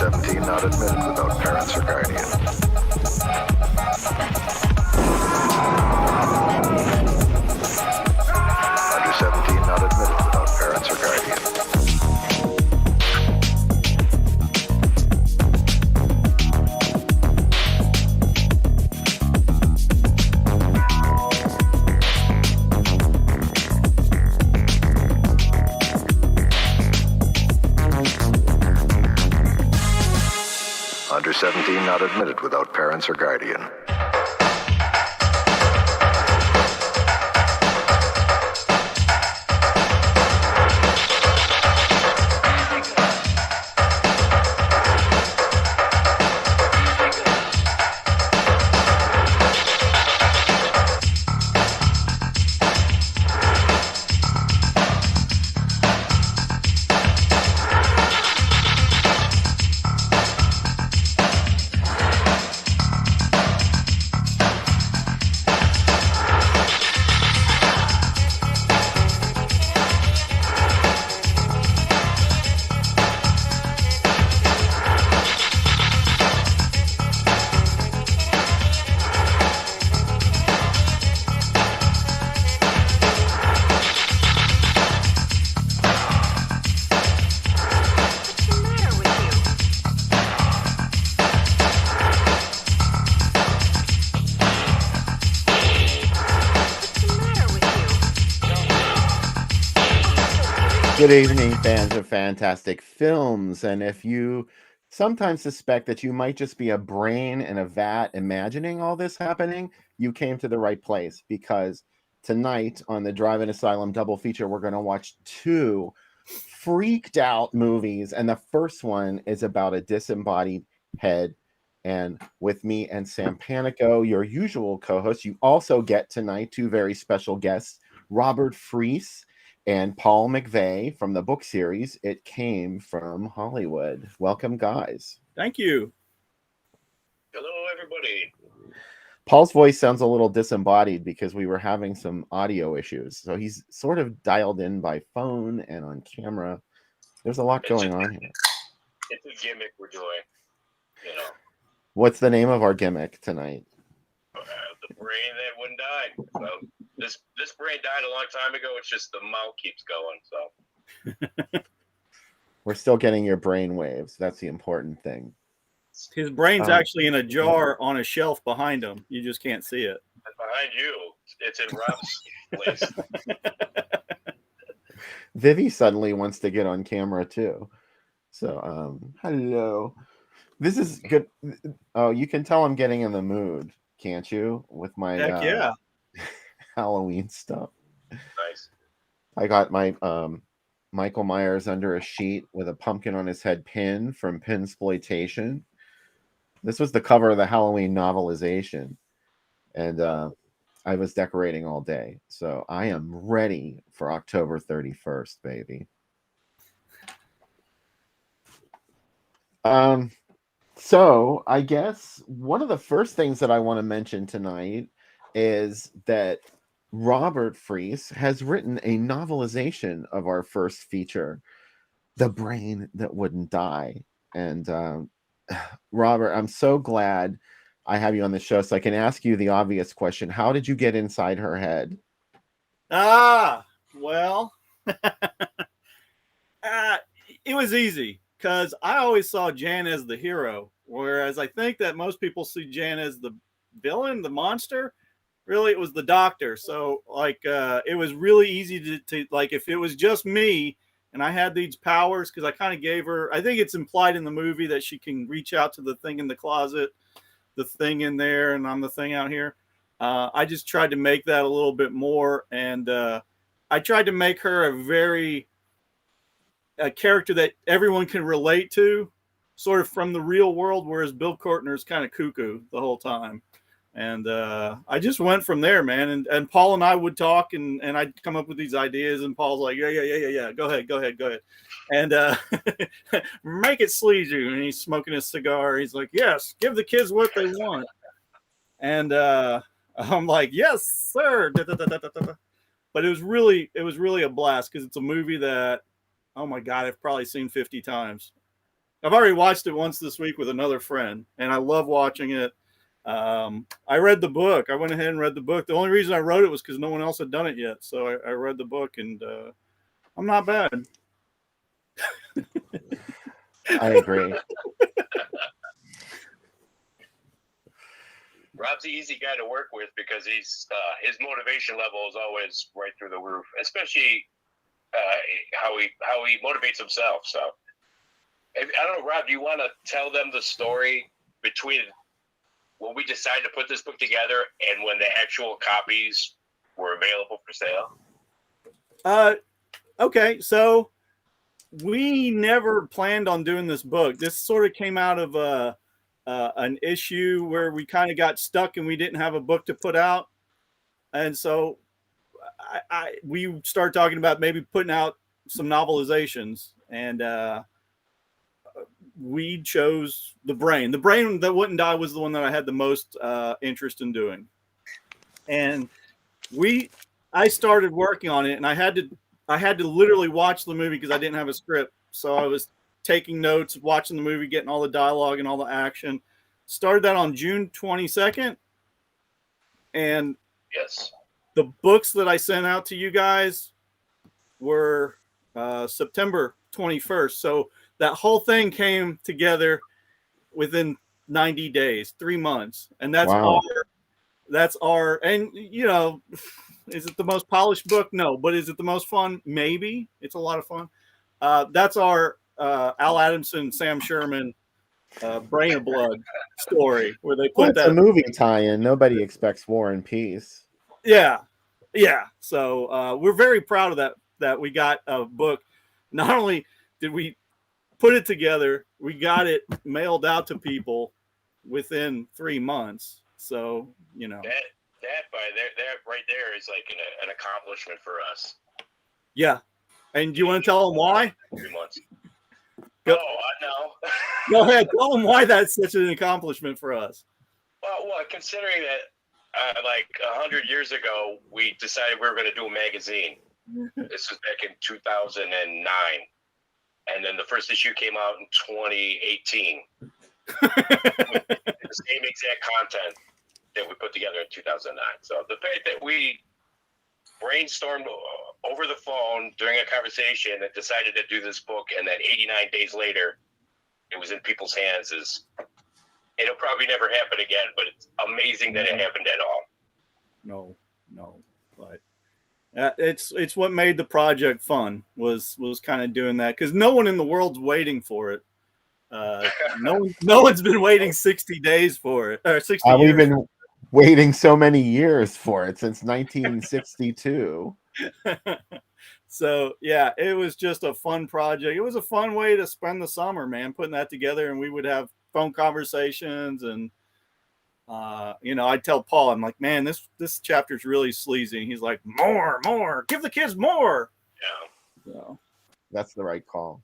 17 not admitted without parents or guardian. Under 17 not admitted without parents or guardian. Under 17 not admitted without parents or guardian. Good evening, fans of fantastic films. And if you sometimes suspect that you might just be a brain in a vat imagining all this happening, you came to the right place, because tonight on the Drive-In Asylum double feature, we're going to watch two freaked out movies. And the first one is about a disembodied head. And with me and Sam Panico, your usual co-host, you also get tonight two very special guests, Robert Freese and Paul Mcvay from the book series It Came from Hollywood. Welcome, guys. Thank you. Hello, everybody. Paul's voice sounds a little disembodied because we were having some audio issues. So he's sort of dialed in by phone and on camera. There's a lot going on here. It's a gimmick we're doing, you know. What's the name of our gimmick tonight? The brain that wouldn't die. So this brain died a long time ago. It's just the mouth keeps going. So we're still getting your brain waves. That's the important thing. His brain's actually in a jar on a shelf behind him. You just can't see it. And behind you, it's in Rob's place. Vivi suddenly wants to get on camera too. So, hello. This is good. Oh, you can tell I'm getting in the mood, can't you? With my Halloween stuff. Nice. I got my Michael Myers under a sheet with a pumpkin on his head pin from Pinsploitation. This was the cover of the Halloween novelization. And I was decorating all day. So I am ready for October 31st, baby. So I guess one of the first things that I want to mention tonight is that Robert Freese has written a novelization of our first feature, The Brain That Wouldn't Die. And Robert, I'm so glad I have you on the show so I can ask you the obvious question. How did you get inside her head? Well, it was easy because I always saw Jan as the hero, whereas I think that most people see Jan as the villain, the monster. Really, it was the doctor. So, like, it was really easy to like, if it was just me and I had these powers, because I kind of gave her, I think it's implied in the movie that she can reach out to the thing in the closet, the thing in there, and I'm the thing out here. I just tried to make that a little bit more. And I tried to make her a character that everyone can relate to, sort of from the real world, whereas Bill Kortner's kind of cuckoo the whole time. And I just went from there, man. And Paul and I would talk, and I'd come up with these ideas, and Paul's like, yeah. Go ahead. And make it sleazy. And he's smoking his cigar. He's like, yes, give the kids what they want. And I'm like, yes, sir. But it was really a blast because it's a movie that, oh my God, I've probably seen 50 times. I've already watched it once this week with another friend, and I love watching it. I read the book. I went ahead and read the book. The only reason I wrote it was because no one else had done it yet. So I read the book, and I'm not bad. I agree. Rob's the easy guy to work with because he's his motivation level is always right through the roof, especially how he motivates himself. So I don't know, Rob, do you want to tell them the story between when we decided to put this book together and when the actual copies were available for sale? Okay, so we never planned on doing this book. This sort of came out of an issue where we kind of got stuck and we didn't have a book to put out. And so we started talking about maybe putting out some novelizations, and we chose The Brain. The Brain That Wouldn't Die was the one that I had the most interest in doing. And I started working on it, and I had to literally watch the movie because I didn't have a script. So I was taking notes, watching the movie, getting all the dialogue and all the action. Started that on June 22nd. And yes, the books that I sent out to you guys were September 21st. So that whole thing came together within 90 days, 3 months. And that's wow. And you know, is it the most polished book? No, but is it the most fun? Maybe. It's a lot of fun. That's our Al Adamson, Sam Sherman, Brain of Blood story, where they put that. It's a movie tie-in. Nobody expects War and Peace. Yeah. So we're very proud of that we got a book. Not only did we put it together, we got it mailed out to people within 3 months. So, you know, that right there is like an accomplishment for us. Yeah. And do you want to tell them why? 3 months. Go, I know. Go ahead. Tell them why that's such an accomplishment for us. Well, considering that like 100 years ago, we decided we were going to do a magazine. This was back in 2009. And then the first issue came out in 2018. The same exact content that we put together in 2009. So the fact that we brainstormed over the phone during a conversation and decided to do this book, and then 89 days later, it was in people's hands, it'll probably never happen again, but it's amazing that it happened at all. No, but it's what made the project fun was kind of doing that, because no one in the world's waiting for it. No one's been waiting 60 days for it, or 60 years. We've been waiting so many years for it, since 1962. So yeah, it was just a fun project. It was a fun way to spend the summer, man, putting that together. And we would have phone conversations, and I'd tell Paul, I'm like, man, this chapter's really sleazy. And he's like, more, give the kids more. Yeah. So That's the right call.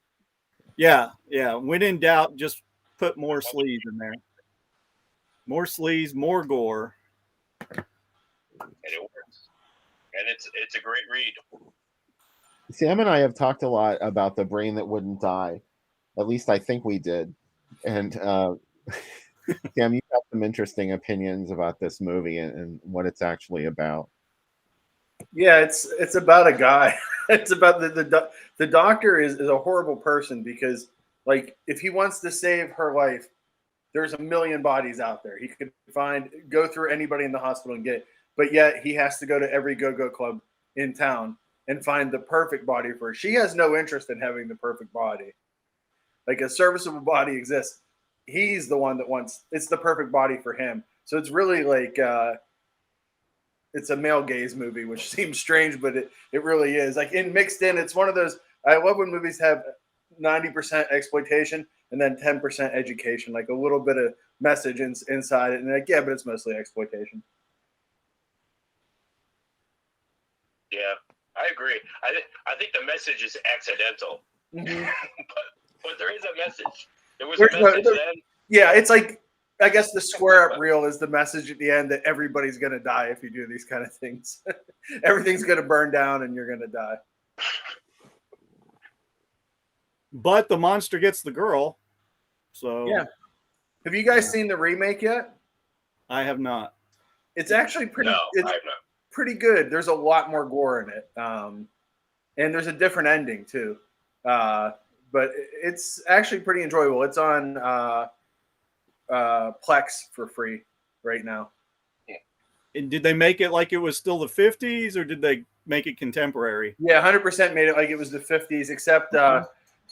yeah. When in doubt, just put more sleaze in there. More sleaze, more gore. And it works. And it's a great read. Sam and I have talked a lot about The Brain That Wouldn't Die. At least I think we did. And Sam, you have some interesting opinions about this movie and what it's actually about. Yeah, it's about a guy. It's about the doctor is a horrible person, because like if he wants to save her life, there's a million bodies out there. He could go through anybody in the hospital and get, but yet he has to go to every go-go club in town and find the perfect body for her. She has no interest in having the perfect body. Like a serviceable body exists. He's the one that it's the perfect body for him. So it's really like, it's a male gaze movie, which seems strange, but it really is. Like mixed in, it's one of those, I love when movies have 90% exploitation and then 10% education, like a little bit of message inside it. And like, yeah, but it's mostly exploitation. Yeah, I agree. I think the message is accidental, but there is a message. There was a message then. Yeah, it's like, I guess the square up reel is the message at the end that everybody's going to die if you do these kind of things. Everything's going to burn down and you're going to die. But the monster gets the girl. So yeah. Have you guys seen the remake yet? I have not. It's actually pretty. No, it's I have not. pretty good. There's a lot more gore in it, and there's a different ending too. But it's actually pretty enjoyable. It's on Plex for free right now. And did they make it like it was still the 50s, or did they make it contemporary? Yeah, 100% made it like it was the 50s, except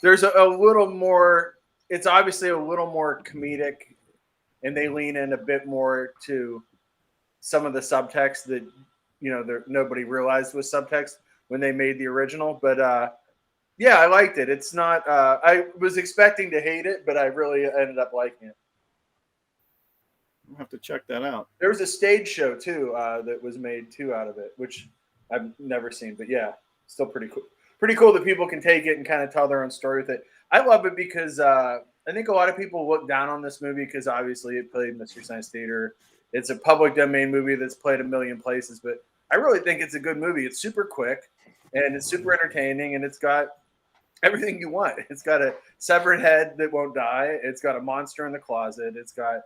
there's a little more. It's obviously a little more comedic, and they lean in a bit more to some of the subtext that nobody realized was subtext when they made the original. But yeah, I liked it. It's not. I was expecting to hate it, but I really ended up liking it. I'll have to check that out. There was a stage show too that was made too out of it, which I've never seen. But yeah, still pretty cool. Pretty cool that people can take it and kind of tell their own story with it. I love it because I think a lot of people look down on this movie because obviously it played Mystery Science Theater. It's a public domain movie that's played a million places, but I really think it's a good movie. It's super quick and it's super entertaining, and it's got everything you want. It's got a severed head that won't die. It's got a monster in the closet. It's got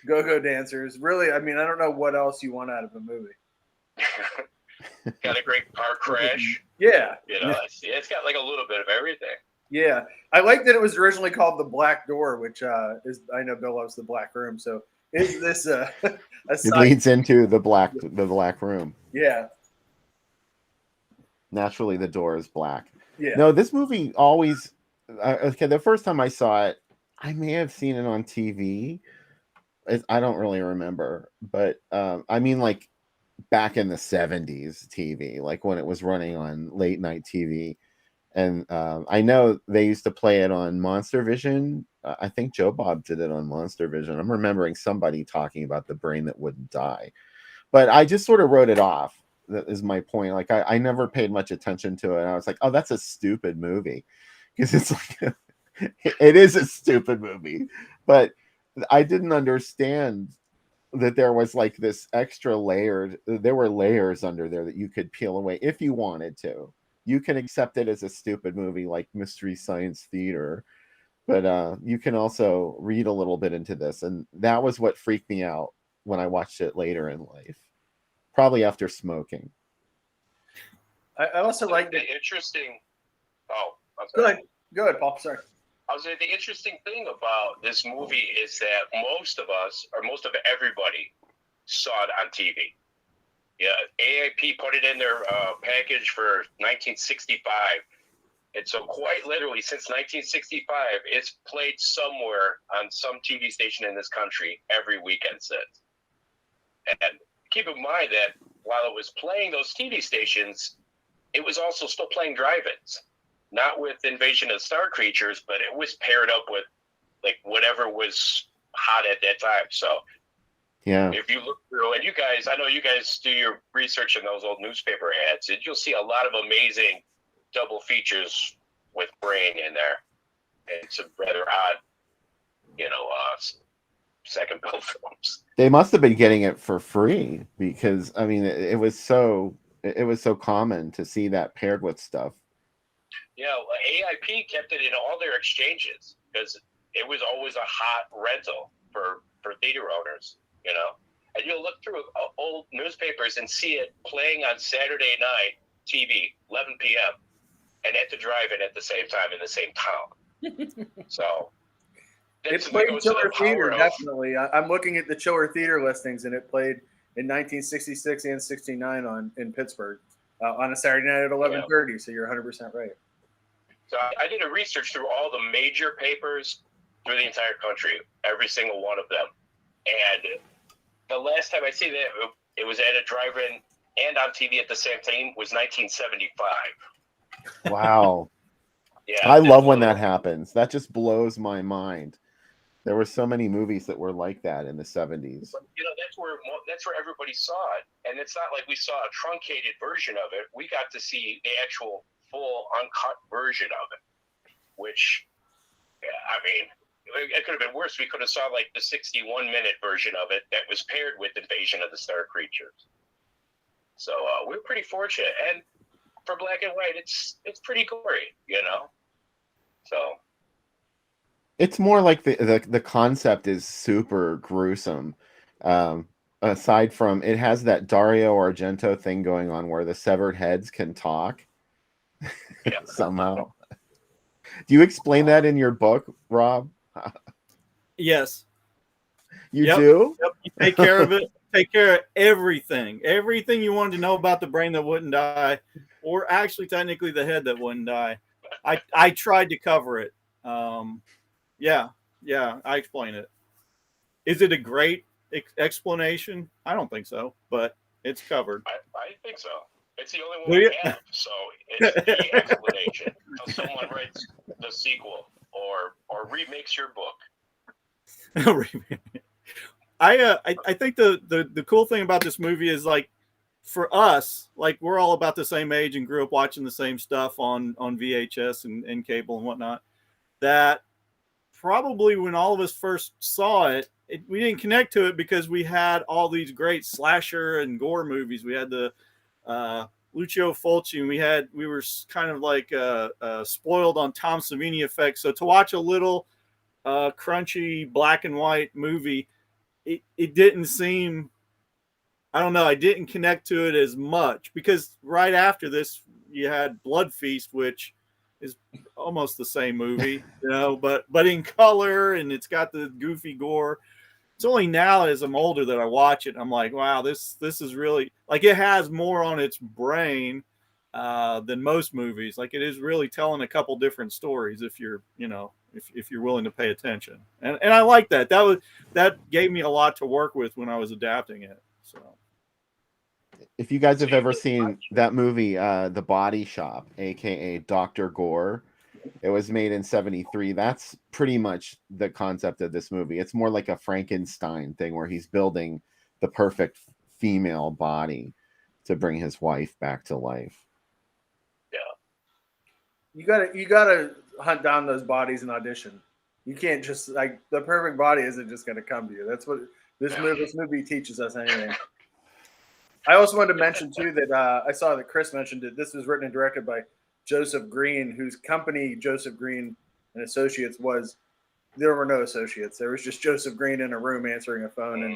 go-go dancers. Really, I mean, I don't know what else you want out of a movie. Got a great car crash. Yeah. It's got like a little bit of everything. Yeah. I like that it was originally called The Black Door, which is, I know Bill loves The Black Room. So is this it leads into the black room. Yeah. Naturally, the door is black. Yeah. No, this movie always, okay, the first time I saw it, I may have seen it on TV. I don't really remember, but I mean, like back in the 70s TV, like when it was running on late night TV. And I know they used to play it on Monster Vision. I think Joe Bob did it on Monster Vision. I'm remembering somebody talking about The Brain That Wouldn't Die, but I just sort of wrote it off. That is my point. Like I never paid much attention to it. I was like, oh, that's a stupid movie, because it's like it is a stupid movie, but I didn't understand that there was like this extra layered, there were layers under there that you could peel away if you wanted to. You can accept it as a stupid movie like Mystery Science Theater, but you can also read a little bit into this, and that was what freaked me out when I watched it later in life, probably after smoking. I also like the interesting. Oh, I'm Go sorry. ahead. Go ahead, Paul. Sorry. I was saying the interesting thing about this movie is that most of us, or most of everybody, saw it on TV. Yeah, AIP put it in their package for 1965. And so quite literally since 1965, it's played somewhere on some TV station in this country every weekend since. And keep in mind that while it was playing those TV stations, it was also still playing drive-ins. Not with Invasion of Star Creatures, but it was paired up with like whatever was hot at that time. So Yeah. if you look through, and you guys, I know you guys do your research in those old newspaper ads, and you'll see a lot of amazing double features with Brain in there. And some rather odd, second bill films. They must have been getting it for free because I mean it was so common to see that paired with stuff. Yeah, AIP kept it in all their exchanges because it was always a hot rental for theater owners, And you'll look through old newspapers and see it playing on Saturday night TV, 11 p.m., and at the drive-in at the same time in the same town. So It played Chiller Theater, definitely. I'm looking at the Chiller Theater listings, and it played in 1966 and 69 in Pittsburgh on a Saturday night at 11:30. So you're 100% right. So I did a research through all the major papers through the entire country, every single one of them. And the last time I see that, it was at a drive-in and on TV at the same time, was 1975. Wow. Yeah, I love when that happens. That just blows my mind. There were so many movies that were like that in the 70s. But, that's where everybody saw it. And it's not like we saw a truncated version of it. We got to see the actual full uncut version of it, which, it could have been worse. We could have saw like the 61-minute version of it that was paired with Invasion of the Star Creatures. So we're pretty fortunate. And for black and white, it's pretty gory, So it's more like the concept is super gruesome. Aside from it has that Dario Argento thing going on where the severed heads can talk somehow. Do you explain that in your book, Rob? Yes. You do? Yep. You take care of it. Take care of everything. Everything you wanted to know about the brain that wouldn't die, or actually technically the head that wouldn't die. I tried to cover it. Yeah, I explain it. Is it a great explanation? I don't think so, but it's covered. I think so. It's the only one we have, so it's the explanation. Until someone writes the sequel or remakes your book. I think the cool thing about this movie is, like, for us, like, we're all about the same age and grew up watching the same stuff on VHS and cable and whatnot. That probably when all of us first saw it, we didn't connect to it because we had all these great slasher and gore movies. We had the Lucio Fulci, and we were kind of like spoiled on Tom Savini effects. So to watch a little crunchy black and white movie, it didn't seem, I don't know, I didn't connect to it as much, because right after this you had Blood Feast, which is almost the same movie, but in color, and it's got the goofy gore. It's only now as I'm older that I watch it, I'm like, wow, this is really, like, it has more on its brain than most movies. Like, it is really telling a couple different stories if you're, if you're willing to pay attention. And I like that. That gave me a lot to work with when I was adapting it. So if you guys have ever seen that movie, The Body Shop, aka Dr. Gore, it was made in 1973. That's pretty much the concept of this movie. It's more like a Frankenstein thing where he's building the perfect female body to bring his wife back to life. Yeah. You gotta hunt down those bodies and audition. You can't just, like, the perfect body isn't just gonna come to you. This movie teaches us anything. I also wanted to mention too that I saw that Chris mentioned it. This was written and directed by Joseph Green, whose company Joseph Green and Associates was. There were no associates. There was just Joseph Green in a room answering a phone, and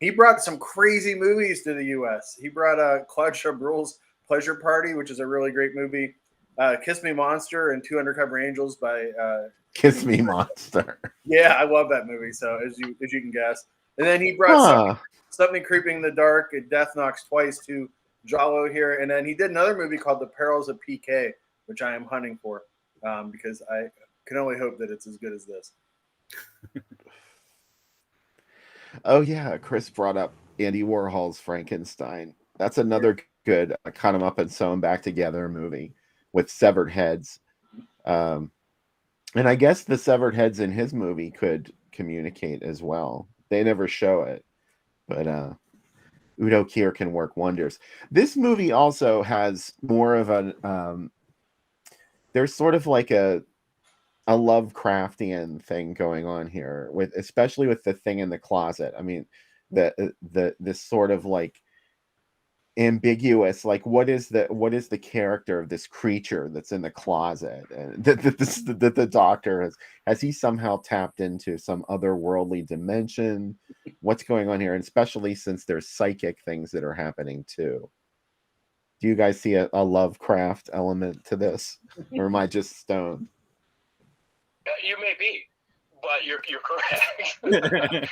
he brought some crazy movies to the U.S. He brought Claude Chabrol's Pleasure Party, which is a really great movie. Kiss Me Monster and Two Undercover Angels by Kiss Me Monster. Yeah, I love that movie. So as you can guess, and then he brought something Creeping in the Dark and Death Knocks Twice to Jalo here, and then he did another movie called The Perils of PK, which I am hunting for because I can only hope that it's as good as this. Oh yeah, Chris brought up Andy Warhol's Frankenstein. That's another good cut 'em up and sew 'em back together movie with severed heads. And I guess the severed heads in his movie could communicate as well. They never show it, but Udo Kier can work wonders. This movie also has more of an there's sort of like a Lovecraftian thing going on here, with especially with the thing in the closet. I mean, this sort of like ambiguous, like what is the character of this creature that's in the closet, and that the doctor has he somehow tapped into some otherworldly dimension? What's going on here? And especially since there's psychic things that are happening too. Do you guys see a Lovecraft element to this, or am I just stoned? You may be, but you're correct. And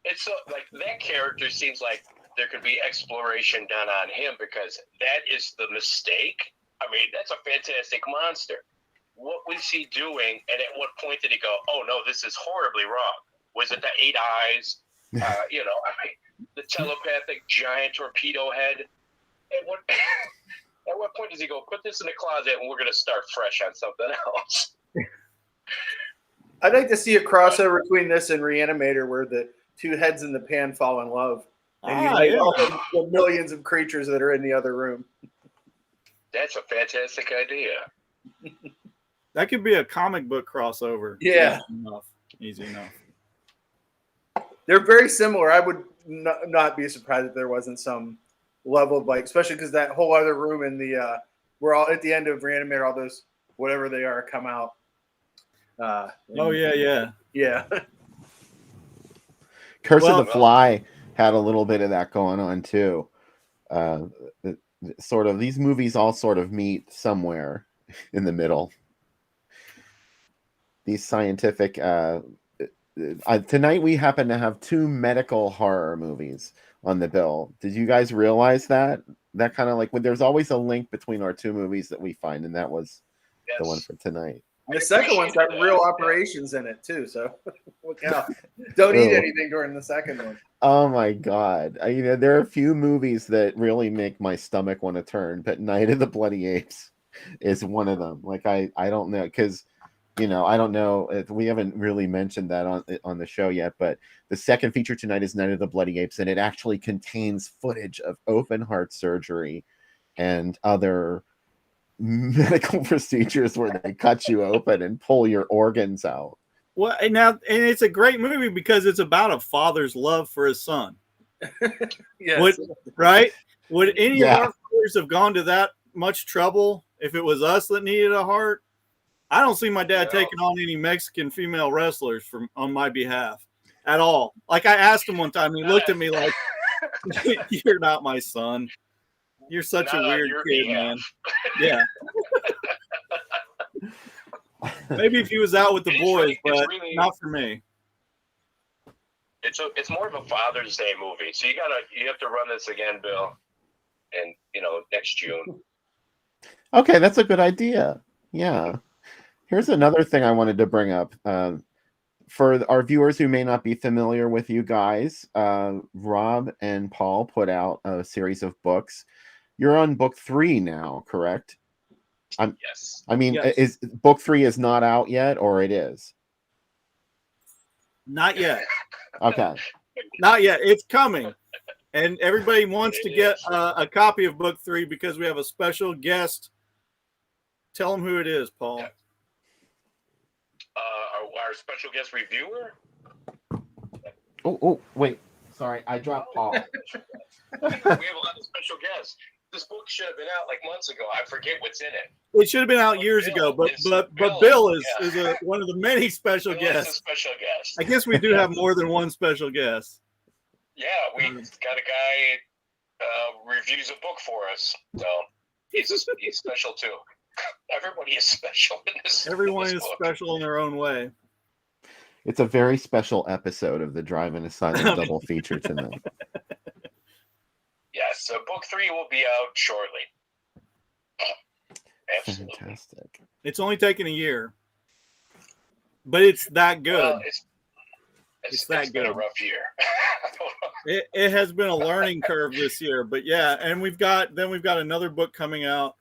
it's so, like, that character seems like there could be exploration done on him, because that is the mistake. I mean, that's a fantastic monster. What was he doing, and at what point did he go, oh no, this is horribly wrong? Was it the 8 eyes? I mean, the telepathic giant torpedo head? At what point does he go, put this in the closet and we're going to start fresh on something else? I'd like to see a crossover between this and Reanimator, where the two heads in the pan fall in love, and the millions of creatures that are in the other room. That's a fantastic idea. That could be a comic book crossover. Yeah, easy enough. They're very similar. I would not be surprised if there wasn't some level of, like, especially because that whole other room in the we're all at the end of Reanimator, all those whatever they are come out. Yeah. Curse of the Fly had a little bit of that going on too. Sort of these movies all sort of meet somewhere in the middle. These scientific tonight we happen to have 2 medical horror movies on the bill. Did you guys realize that? That kind of like, when there's always a link between our 2 movies that we find, and that was the one for tonight. The second one's got real operations in it too, so look out! Don't eat anything during the second one. Oh my god! There are a few movies that really make my stomach want to turn, but Night of the Bloody Apes is one of them. Like I don't know, because I don't know if we haven't really mentioned that on the show yet, but the second feature tonight is Night of the Bloody Apes, and it actually contains footage of open heart surgery and other medical procedures where they cut you open and pull your organs out. Well, and it's a great movie because it's about a father's love for his son. Yes. Right? Would any of our fathers have gone to that much trouble if it was us that needed a heart? I don't see my dad taking on any Mexican female wrestlers on my behalf at all. Like, I asked him one time, and he looked at me like, "You're not my son. You're such a weird kid, man." Yeah. Maybe if he was out with the boys, but not for me. It's more of a Father's Day movie, so you have to run this again, Bill, and next June. Okay, that's a good idea. Yeah. Here's another thing I wanted to bring up. For our viewers who may not be familiar with you guys, Rob and Paul put out a series of books. You're on book 3 now, correct? Yes. I mean, is book 3 is not out yet, or it is? Not yet. Okay. Not yet. It's coming. And everybody wants to get a copy of book 3 because we have a special guest. Tell them who it is, Paul. Yeah. Our special guest reviewer? Oh, wait. Sorry, I dropped Paul. We have a lot of special guests. This book should have been out like months ago. I forget what's in it. It should have been out years ago, but Bill is one of the many special Bill guests. is a special guest. I guess we do have more than one special guest. Yeah, we got a guy reviews a book for us, so he's special too. Everybody is special in this. Everyone in this is book. special in their own way. It's a very special episode of the Drive-In Asylum double feature tonight. Yes, so book 3 will be out shortly. Absolutely. Fantastic. It's only taken a year, but it's that good. Well, it's that been a good. rough year. It has been a learning curve this year, but yeah, and we've got another book coming out,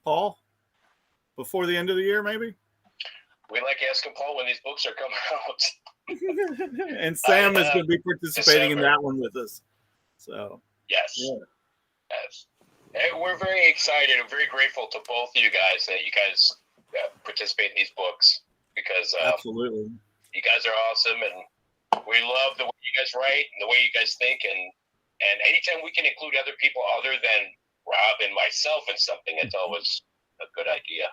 Paul, before the end of the year, maybe. We like asking Paul when these books are coming out. And Sam is going to be participating in December. that one with us. So Yes. yeah. Yes. And we're very excited and very grateful to both of you guys that you guys participate in these books because Absolutely. you guys are awesome and we love the way you guys write and the way you guys think and anytime we can include other people other than Rob and myself in something, it's always a good idea.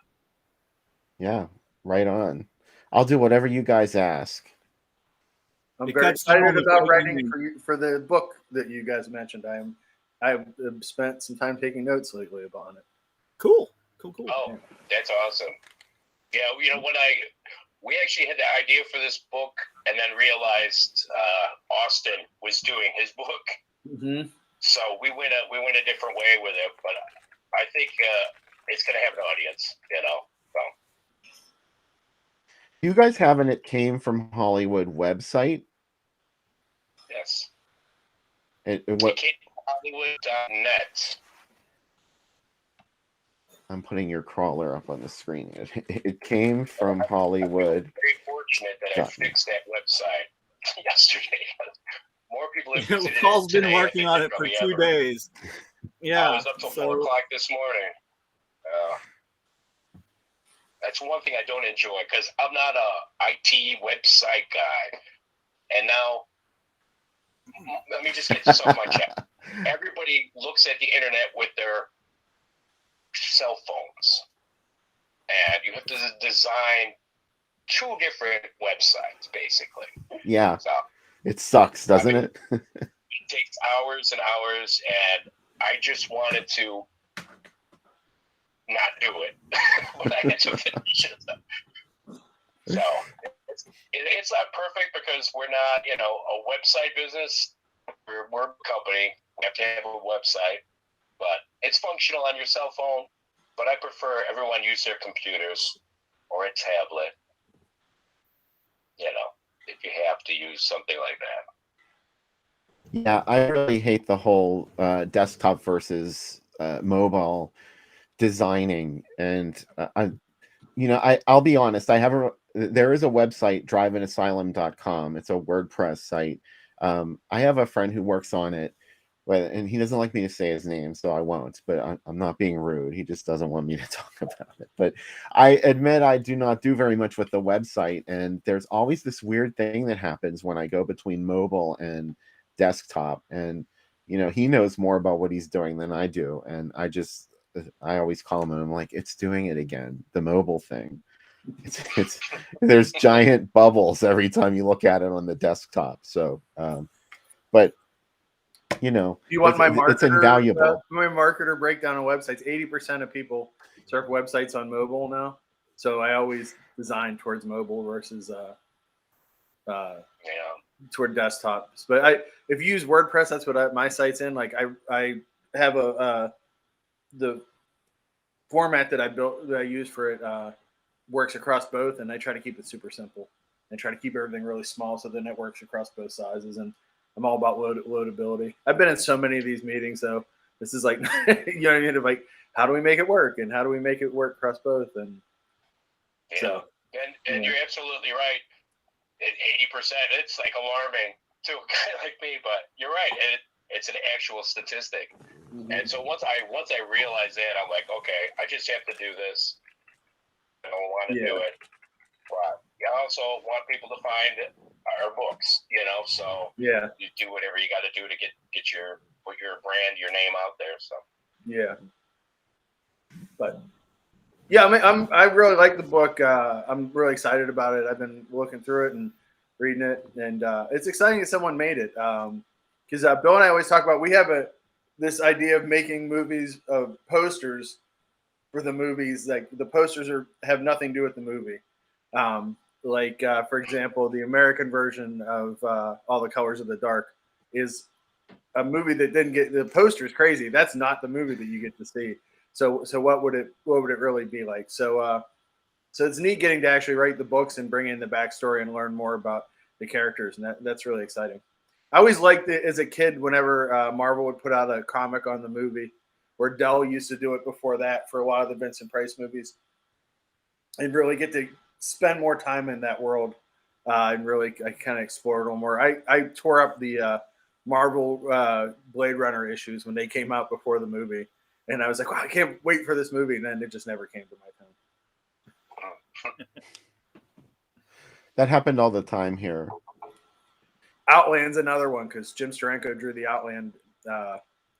Yeah, right on. I'll do whatever you guys ask. I'm very excited about writing for the book that you guys mentioned. I've spent some time taking notes lately about it. Cool. Oh, that's awesome. Yeah, you know, we actually had the idea for this book and then realized Austin was doing his book. Mm-hmm. So we went a different way with it, but I think it's going to have an audience, you know. So. You guys have an It Came From Hollywood website? Yes. What? It came from Hollywood.net. I'm putting your crawler up on the screen. It came from Hollywood. I'm very fortunate that I fixed that website yesterday. More people have visited it Paul's been today working on it for 2 days. Yeah. I was up till 4 o'clock this morning. That's one thing I don't enjoy because I'm not a IT website guy. And now, let me just get this off my chest. Everybody looks at the internet with their cell phones. And you have to design 2 different websites, basically. Yeah. So, it sucks, doesn't it? It takes hours and hours, and I just wanted to not do it. But I had to finish it. So it's not perfect because we're not, you know, a website business. We're a company. We have to have a website. But it's functional on your cell phone. But I prefer everyone use their computers or a tablet. You know, if you have to use something like that. Yeah, I really hate the whole desktop versus mobile designing. And I'll be honest. There is a website, driveinaasylum.com. It's a WordPress site. I have a friend who works on it, and he doesn't like me to say his name, so I won't. But I'm not being rude. He just doesn't want me to talk about it. But I admit I do not do very much with the website, and there's always this weird thing that happens when I go between mobile and desktop. And he knows more about what he's doing than I do, and I always call him and I'm like, it's doing it again, the mobile thing. It's there's giant bubbles every time you look at it on the desktop. So but you want my marketer, it's invaluable. My marketer breakdown of websites. 80% of people surf websites on mobile now. So I always design towards mobile versus toward desktops. But if you use WordPress, that's what my site's in. Like I have the format that I use for it works across both, and I try to keep it super simple and try to keep everything really small so then it works across both sizes. And I'm all about loadability. I've been in so many of these meetings, so this is like, you know what I mean? Like, how do we make it work, and how do we make it work across both? And so, and you're absolutely right. At 80%, it's like alarming to a guy like me, but you're right. It's an actual statistic. Mm-hmm. And so once I realize that, I'm like, okay, I just have to do this. I don't want to do it. But I also want people to find are books, you know. So Yeah. you do whatever you got to do to put your brand, your name out there. So Yeah. But yeah, I really like the book. I'm really excited about it. I've been looking through it and reading it, and it's exciting that someone made it. Because Bill and I always talk about we have this idea of making movies of posters for the movies. Like the posters have nothing to do with the movie. For example, the American version of All the Colors of the Dark is a movie that didn't get the poster is crazy. That's not the movie that you get to see. So what would it really be like? So it's neat getting to actually write the books and bring in the backstory and learn more about the characters, and that's really exciting. I always liked it as a kid whenever Marvel would put out a comic on the movie, where Dell used to do it before that for a lot of the Vincent Price movies, and really get to spend more time in that world and really I kind of explore it a little more. I tore up the Marvel Blade Runner issues when they came out before the movie. And I was like, wow, I can't wait for this movie. And then it just never came to my town. That happened all the time here. Outland's another one because Jim Steranko drew the Outland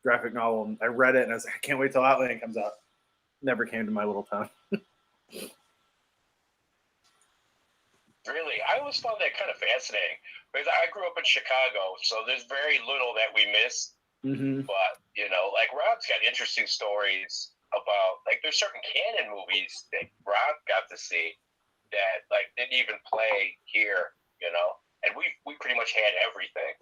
graphic novel. And I read it and I was like, I can't wait till Outland comes out. Never came to my little town. Really, I always found that kind of fascinating because I grew up in Chicago, so there's very little that we miss. Mm-hmm. But, you know, like Rob's got interesting stories about, like, there's certain canon movies that Rob got to see that, like, didn't even play here, you know, and we pretty much had everything.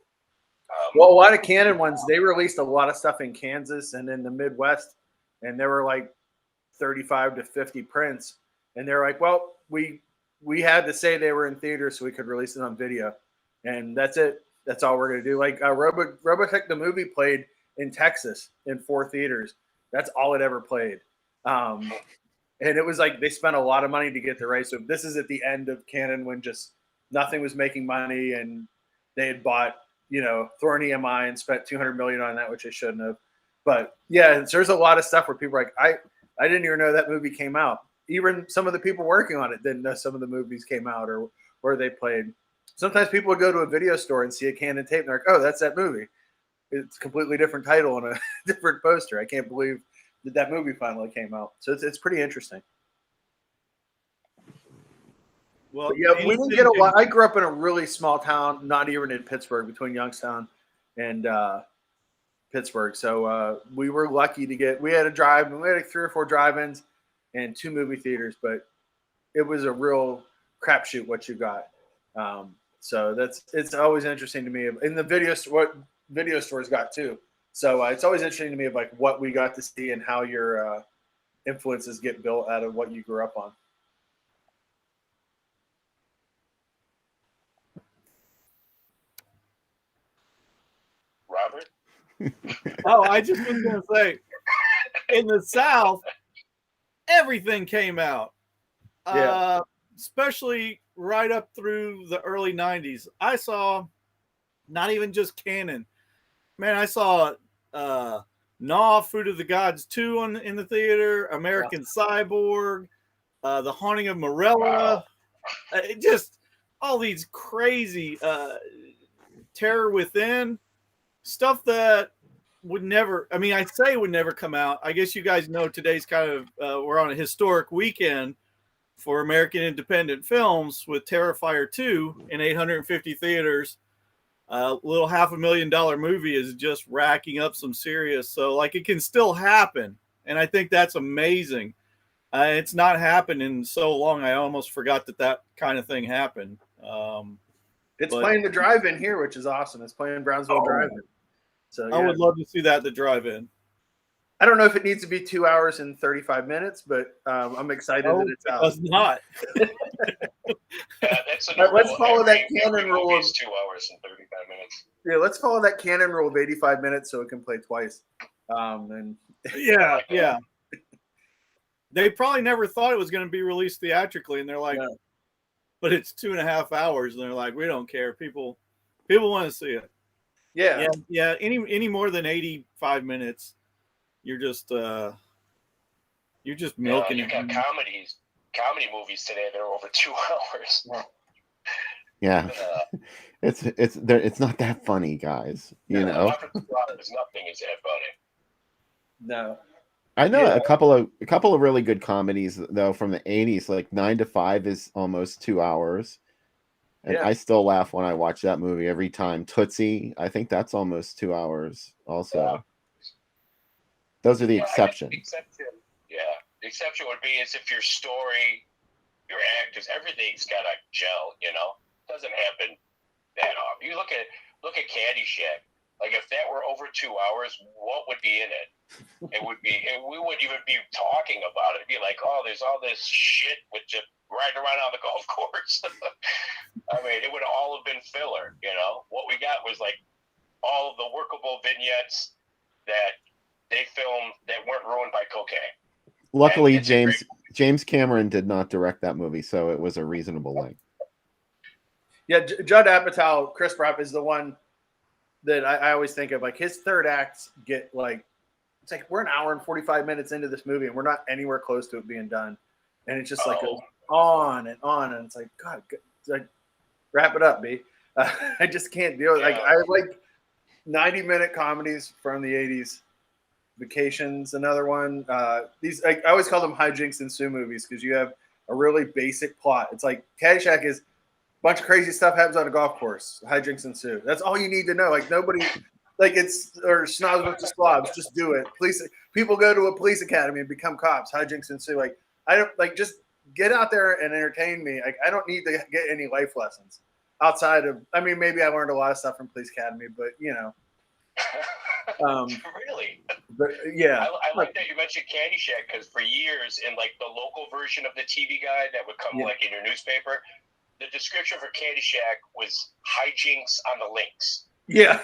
Well, a lot of canon ones, they released a lot of stuff in Kansas and in the Midwest, and there were like 35 to 50 prints. And they're like, well, we had to say they were in theaters so we could release it on video. And that's it. That's all we're going to do. Like Robotech, the movie, played in Texas in 4 theaters. That's all it ever played. And it was like they spent a lot of money to get the rights. So this is at the end of canon when just nothing was making money and they had bought, you know, Thorn EMI and spent $200 million on that, which they shouldn't have. But yeah, there's a lot of stuff where people are like, I didn't even know that movie came out. Even some of the people working on it didn't know some of the movies came out or where they played. Sometimes people would go to a video store and see a canon tape and they're like, oh, that's that movie. It's a completely different title and a different poster. I can't believe that movie finally came out. So it's pretty interesting. Well, but yeah, we didn't get a lot. I grew up in a really small town, not even in Pittsburgh, between Youngstown and Pittsburgh. So we were lucky to get, we had a drive, we had like 3 or 4 drive-ins and 2 movie theaters, but it was a real crapshoot what you got. So it's always interesting to me in the what video stores got too. So it's always interesting to me of like what we got to see and how your influences get built out of what you grew up on. Robert? Oh, I just was going to say, in the South, everything came out. Yeah. Especially right up through the early 90s. I saw not even just canon. Man, I saw Gnaw, Fruit of the Gods 2 in the theater, American Cyborg, The Haunting of Morella. Just all these crazy Terror Within stuff that would never, I mean, I say would never come out. I guess you guys know today's kind of, we're on a historic weekend for American independent films with Terrifier 2 in 850 theaters. A little $500,000 movie is just racking up some serious. So like it can still happen. And I think that's amazing. It's not happened in so long. I almost forgot that kind of thing happened. It's playing the drive-in here, which is awesome. It's playing Brownsville Drive-in. So yeah. I would love to see that at the drive-in. I don't know if it needs to be 2 hours and 35 minutes, but I'm excited that it's out. It does not. Let's follow that canon rule of 2 hours and 35 minutes. Yeah, let's follow that canon rule of 85 minutes so it can play twice. And yeah. They probably never thought it was going to be released theatrically, and they're like, but it's 2.5 hours, and they're like, we don't care. People want to see it. Yeah. Any more than 85 minutes, you're just milking it. You got comedy movies today that are over 2 hours. Yeah. Uh, It's not that funny, guys. You know. Office Brothers, nothing is that funny. No. I know Yeah. a couple of really good comedies though from the 80s, like 9 to 5 is almost 2 hours. And Yeah. I still laugh when I watch that movie every time. Tootsie, I think that's almost 2 hours also. Those are the I guess exceptions. the exception would be is if your story, your actors, everything's got to gel. You know, doesn't happen that often. You look at Caddyshack. Like if that were over 2 hours, what would be in it? It would be. We wouldn't even be talking about it. It'd be like, oh, there's all this shit with just riding around on the golf course. I mean, it would all have been filler. You know, what we got was like all of the workable vignettes that they filmed that weren't ruined by cocaine. Luckily, James Cameron did not direct that movie, so it was a reasonable length. Yeah, Judd Apatow, Chris Pratt is the one that I always think of. Like his third acts get like, it's like we're an hour and 45 minutes into this movie and we're not anywhere close to it being done, and it's just like goes on, and it's like God, it's like wrap it up, B. I just can't deal with it. Like I like 90-minute comedies from the 80s. Vacation's another one. These I always call them hijinks and Sue movies because you have a really basic plot. It's like Caddyshack is a bunch of crazy stuff happens on a golf course. Hijinks and Sue. That's all you need to know. Like nobody, like it's or snobs versus slobs. Just do it. People go to a police academy and become cops. Hijinks and Sue. Like I don't like just get out there and entertain me. Like I don't need to get any life lessons outside of. I mean, maybe I learned a lot of stuff from police academy, but you know. Really? But yeah, I like that you mentioned Caddyshack because for years in like the local version of the TV guide that would come like in your newspaper, the description for Caddyshack was hijinks on the links. Yeah.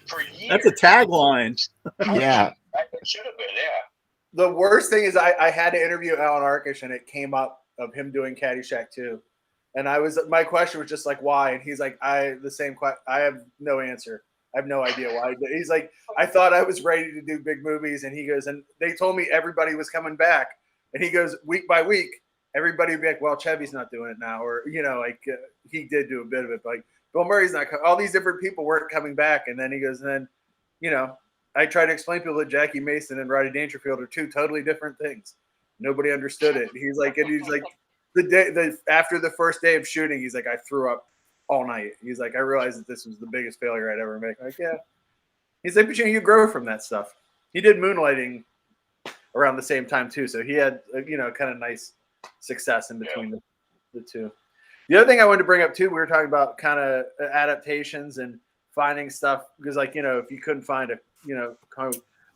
For years. That's a tagline. Yeah. It should have been, yeah. The worst thing is I had to interview Alan Arkish and it came up of him doing Caddyshack too. And my question was just like, why? And he's like, I have no answer. I have no idea why. He's like, I thought I was ready to do big movies. And he goes, and they told me everybody was coming back. And he goes, week by week, everybody would be like, well, Chevy's not doing it now. Or, you know, like he did do a bit of it. But like Bill Murray's not, all these different people weren't coming back. And then he goes, and then, you know, I try to explain to people that Jackie Mason and Rodney Dangerfield are two totally different things. Nobody understood it. He's like, after the first day of shooting, he's like, I threw up all night. He's like, I realized that this was the biggest failure I'd ever make. I'm like, yeah. He's like, but you grow from that stuff. He did Moonlighting around the same time too, so he had kind of nice success in between the two. The other thing I wanted to bring up too, we were talking about kind of adaptations and finding stuff because, like, if you couldn't find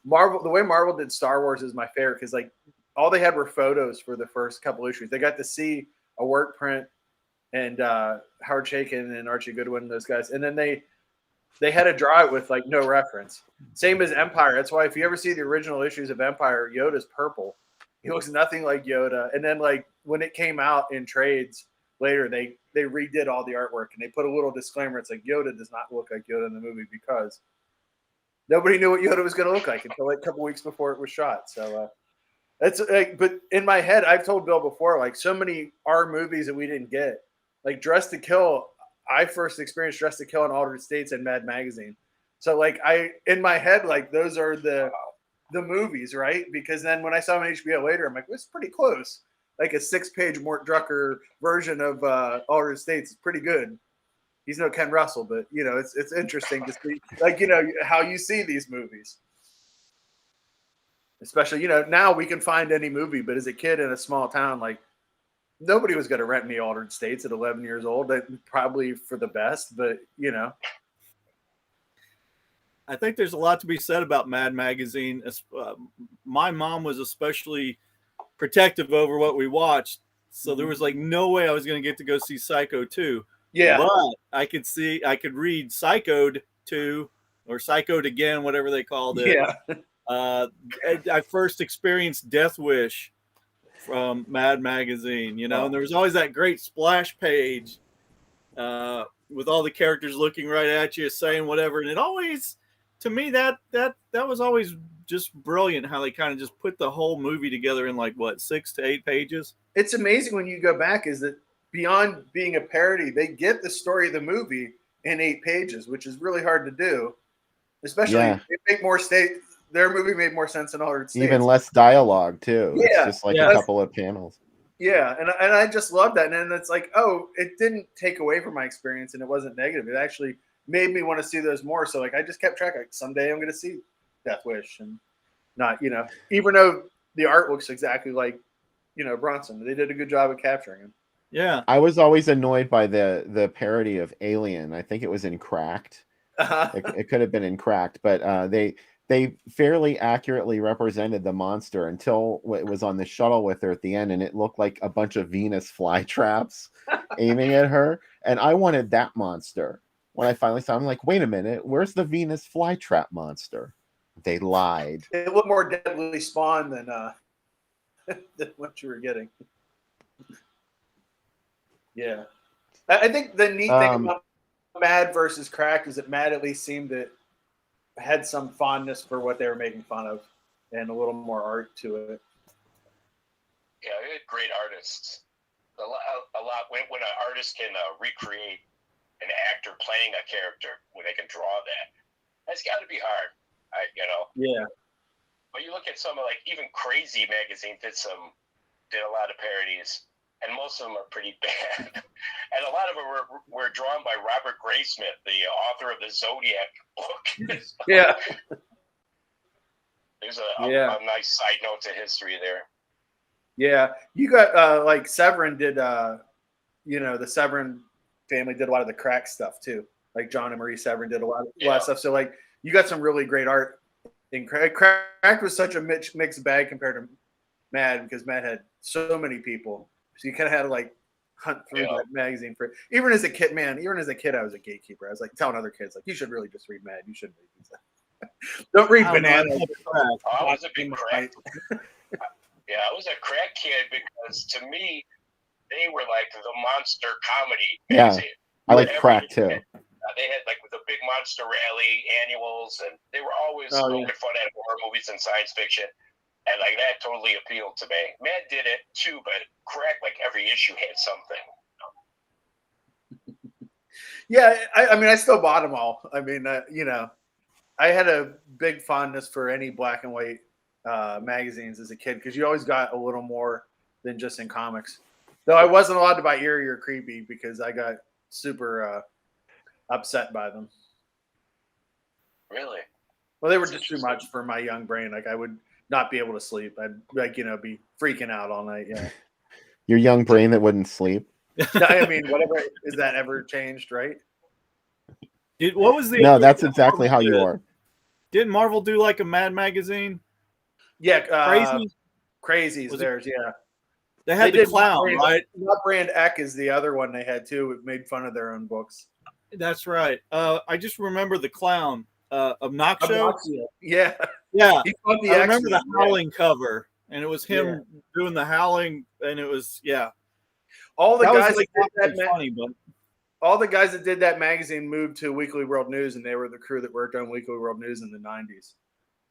Marvel, the way Marvel did Star Wars is my favorite because like all they had were photos for the first couple issues. They got to see a work print. And Howard Chaykin and Archie Goodwin, those guys. And then they had to draw it with like no reference. Same as Empire. That's why if you ever see the original issues of Empire, Yoda's purple. He looks nothing like Yoda. And then like when it came out in trades later, they redid all the artwork and they put a little disclaimer. It's like Yoda does not look like Yoda in the movie because nobody knew what Yoda was going to look like until like a couple weeks before it was shot. So that's like, but in my head, I've told Bill before, like so many R movies that we didn't get. Like Dressed to Kill, I first experienced Dressed to Kill in Altered States and Mad Magazine. So like in my head, like those are the movies, right? Because then when I saw them on HBO later, I'm like, well, it's pretty close. Like a 6-page Mort Drucker version of Altered States is pretty good. He's no Ken Russell, but it's interesting to see like how you see these movies. Especially now we can find any movie, but as a kid in a small town, like nobody was going to rent me Altered States at 11 years old. Probably for the best, but I think there's a lot to be said about Mad Magazine. My mom was especially protective over what we watched, so there was like no way I was going to get to go see Psycho 2. Yeah, but I could read Psychoed 2 or Psychoed again, whatever they called it. Yeah. I first experienced Death Wish from Mad Magazine, and there was always that great splash page with all the characters looking right at you, saying whatever. And it always, to me, that was always just brilliant how they kind of just put the whole movie together in like 6 to 8 pages. It's amazing when you go back is that beyond being a parody, they get the story of the movie in 8 pages, which is really hard to do. Especially, Yeah. it make more their movie made more sense in 100 states. Even less dialogue too. Yeah, It's just like a couple of panels. Yeah, and I just love that. And then it's like, oh, it didn't take away from my experience, and it wasn't negative. It actually made me want to see those more. So like, I just kept track. Like, someday I'm going to see Death Wish, and not, even though the art looks exactly like, Bronson, they did a good job of capturing him. Yeah, I was always annoyed by the parody of Alien. I think it was in Cracked. It could have been in Cracked, but they fairly accurately represented the monster until it was on the shuttle with her at the end, and it looked like a bunch of Venus flytraps aiming at her. And I wanted that monster. When I finally saw, I'm like, wait a minute, where's the Venus flytrap monster? They lied. It looked more Deadly Spawn than what you were getting. Yeah, I think the neat thing about Mad versus Cracked is that Mad at least seemed to had some fondness for what they were making fun of, and a little more art to it. Yeah, they had great artists. A lot when an artist can recreate an actor playing a character, when they can draw that's got to be hard. Yeah. But you look at some of even Crazy magazine did a lot of parodies, and most of them are pretty bad. And a lot of them were drawn by Robert Graysmith, the author of the Zodiac book. Yeah. There's a nice side note to history there. Yeah. You got like Severin did, the Severin family did a lot of the Crack stuff too. Like John and Marie Severin did a lot of stuff. So like you got some really great art in Crack. Crack was such a mixed bag compared to Mad, because Mad had so many people. So you kind of had to like hunt through that magazine for even as a kid, I was a gatekeeper. I was like telling other kids, like, you should really just read Mad. You shouldn't read these. Don't read Banana. I was a big Crack. Yeah, I was a Crack kid because to me, they were like the monster comedy magazine. I like Crack too. They had like the big monster rally annuals, and they were always poking fun at horror movies and science fiction. And like that totally appealed to me. Mad did it too, but Crack, like every issue had something. Yeah, I mean, I still bought them all. I mean, I had a big fondness for any black and white magazines as a kid, because you always got a little more than just in comics. Though I wasn't allowed to buy Eerie or Creepy because I got super upset by them. Really? Well, they were just too much for my young brain. Like, I would not be able to sleep. I'd be freaking out all night. Yeah. Your young brain that wouldn't sleep. I mean, whatever. Is that ever changed, right? What was the? No, that's exactly how you are. Didn't Marvel do like a Mad magazine? Yeah, Crazy's theirs. Yeah, they had the clown, right? Not Brand Eck is the other one they had too. It made fun of their own books. That's right. I just remember the clown, Obnoxio. Yeah. I remember the Howling cover, and it was him doing the howling, and it was all the guys like, that did that funny, but all the guys that did that magazine moved to Weekly World News, and they were the crew that worked on Weekly World News in the 90s.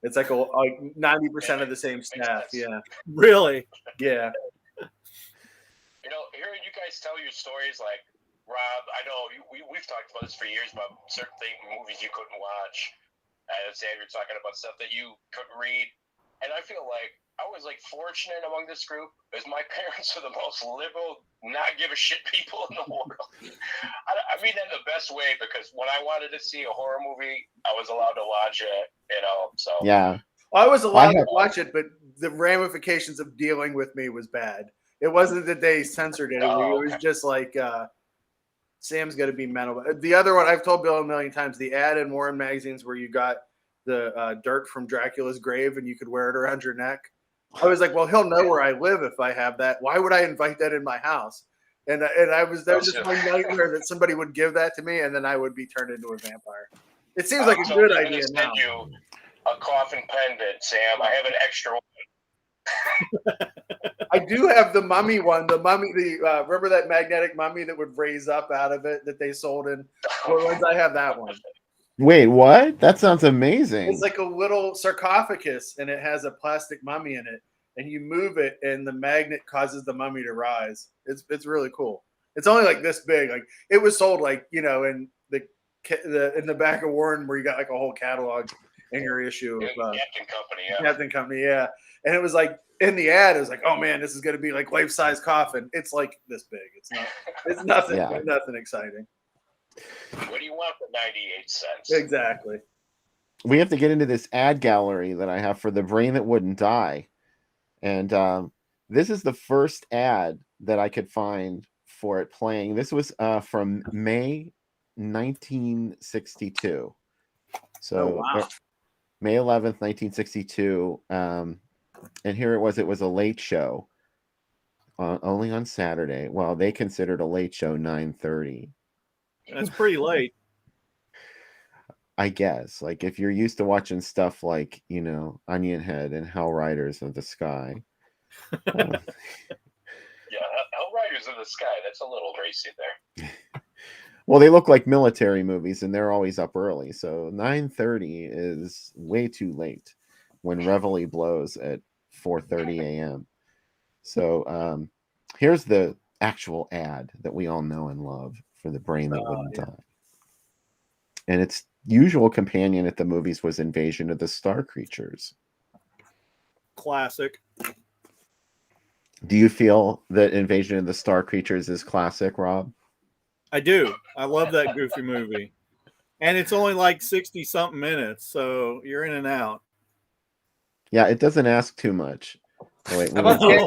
It's like 90% of the same staff. Yeah. Really? Yeah. Hearing you guys tell your stories, like Rob, I know we've talked about this for years about certain movies you couldn't watch. And Sam, you're talking about stuff that you couldn't read. And I feel like I was like fortunate among this group because my parents are the most liberal, not give a shit people in the world. I mean that in the best way, because when I wanted to see a horror movie, I was allowed to watch it, so. Yeah. Well, I was allowed to watch it, but the ramifications of dealing with me was bad. It wasn't that they censored it. It was just like, Sam's got to be mental. The other one, I've told Bill a million times, the ad in Warren magazines where you got the dirt from Dracula's grave and you could wear it around your neck. I was like, well, he'll know where I live if I have that. Why would I invite that in my house? And that was just my nightmare that somebody would give that to me and then I would be turned into a vampire. It seems like a good idea now. You a coffin pendant, Sam. I have an extra one. I do have the mummy one. The mummy, remember that magnetic mummy that would raise up out of it that they sold in Orleans? I have that one. Wait, what? That sounds amazing. It's like a little sarcophagus, and it has a plastic mummy in it, and you move it, and the magnet causes the mummy to rise. It's really cool. It's only like this big. Like it was sold like, in the back of Warren where you got like a whole catalog in your issue of Captain Company, yeah. Captain Company, yeah. And it was like in the ad, it was like, oh man, this is gonna be like life-size coffin. It's like this big. It's nothing, Yeah. nothing exciting. What do you want for 98 cents? Exactly. We have to get into this ad gallery that I have for The Brain That Wouldn't Die. And this is the first ad that I could find for it playing. This was from May 1962. So wow. May 11th, 1962. And here it was a late show. Only on Saturday. Well, they considered a late show 9:30. That's pretty late. I guess. Like if you're used to watching stuff like, Onion Head and Hell Riders of the Sky. Yeah, Hell Riders of the Sky. That's a little racy there. Well, they look like military movies and they're always up early. So 9:30 is way too late when Reveille blows at 4:30 a.m. So here's the actual ad that we all know and love for The Brain That Wouldn't Die. And its usual companion at the movies was Invasion of the Star Creatures. Classic. Do you feel that Invasion of the Star Creatures is classic, Rob? I do. I love that goofy movie. And it's only like 60 something minutes, so you're in and out. Yeah, it doesn't ask too much. Oh, wait, How about Dana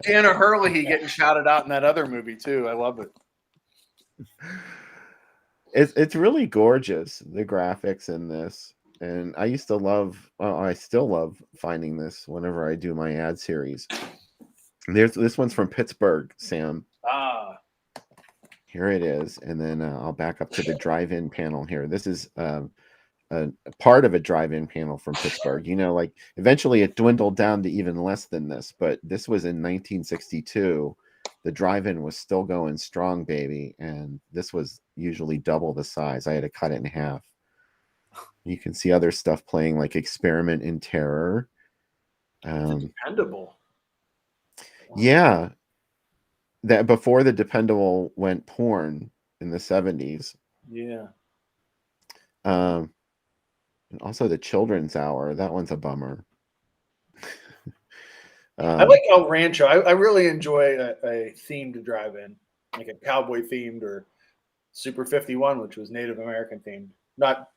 Dana Hurley getting shouted out in that other movie too? I love it. It's really gorgeous, the graphics in this. And I used to love, I still love finding this whenever I do my ad series. This one's from Pittsburgh, Sam. Here it is. And then I'll back up to the drive-in panel here. This is a part of a drive-in panel from Pittsburgh. Like eventually it dwindled down to even less than this, but this was in 1962. The drive-in was still going strong, baby, and this was usually double the size. I had to cut it in half. You can see other stuff playing, like Experiment in Terror. Dependable. Yeah, that before the Dependable went porn in the 70s. Yeah. And also the Children's Hour. That one's a bummer. I like El Rancho. I really enjoy a themed drive-in, like a cowboy themed or Super 51, which was Native American themed. Not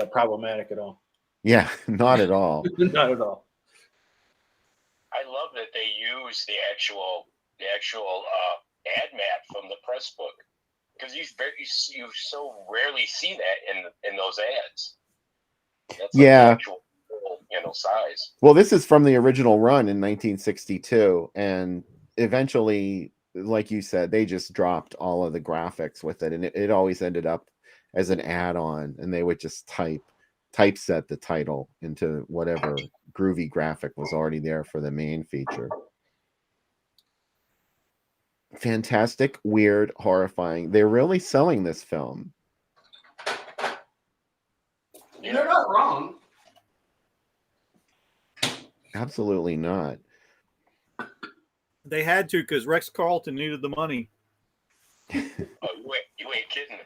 problematic at all. Yeah, not at all. Not at all. I love that they use the actual ad map from the press book, because you so rarely see that in those ads. That's like yeah. the actual, size. Well, this is from the original run in 1962, and eventually, like you said, they just dropped all of the graphics with it, and it always ended up as an add-on, and they would just typeset the title into whatever groovy graphic was already there for the main feature. Fantastic, weird, horrifying. They're really selling this film. They're not wrong. Absolutely not. They had to, because Rex Carlton needed the money. Oh, you ain't kidding.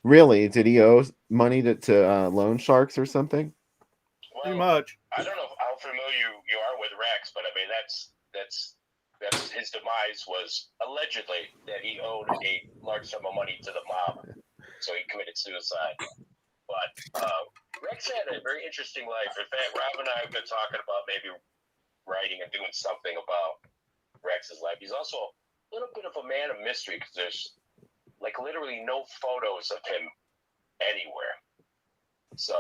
Really? Did he owe money to loan sharks or something? Well, Too much. I don't know how familiar you are with Rex, but I mean that's his demise was allegedly that he owed a large sum of money to the mob, so he committed suicide. But Rex had a very interesting life. In fact, Rob and I have been talking about maybe writing and doing something about Rex's life. He's also a little bit of a man of mystery, because there's like literally no photos of him anywhere. So,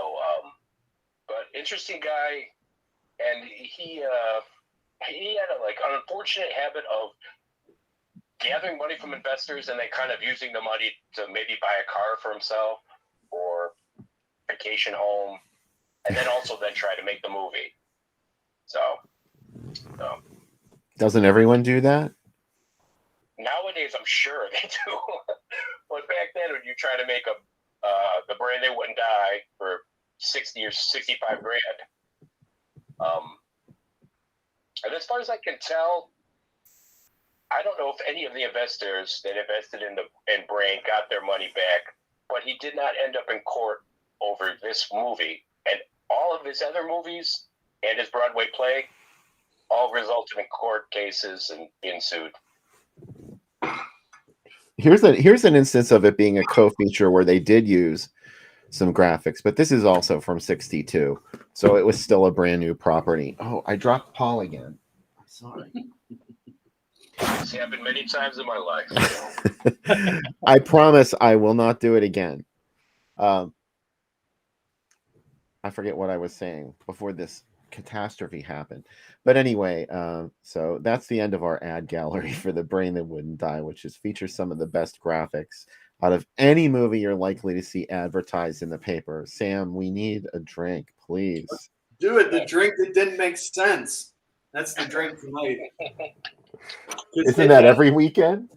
but interesting guy, and he had an unfortunate habit of gathering money from investors and then kind of using the money to maybe buy a car for himself or vacation home, and then also then try to make the movie. So Doesn't everyone do that? nowadays, I'm sure they do. But back then, when you try to make The Brain They Wouldn't Die for 60 or 65 grand, and as far as I can tell, I don't know if any of the investors that invested in Brain got their money back, but he did not end up in court over this movie. And all of his other movies and his Broadway play all resulted in court cases and being sued. Here's an instance of it being a co-feature where they did use some graphics, but this is also from 62, so it was still a brand new property. Oh, I dropped Paul again. Sorry. It's happened many times in my life. I promise I will not do it again. I forget what I was saying before this catastrophe happened. But anyway, so that's the end of our ad gallery for The Brain That Wouldn't Die, which features some of the best graphics out of any movie you're likely to see advertised in the paper. Sam, we need a drink, please. Do it. The drink that didn't make sense. That's the drink tonight. Isn't that every weekend?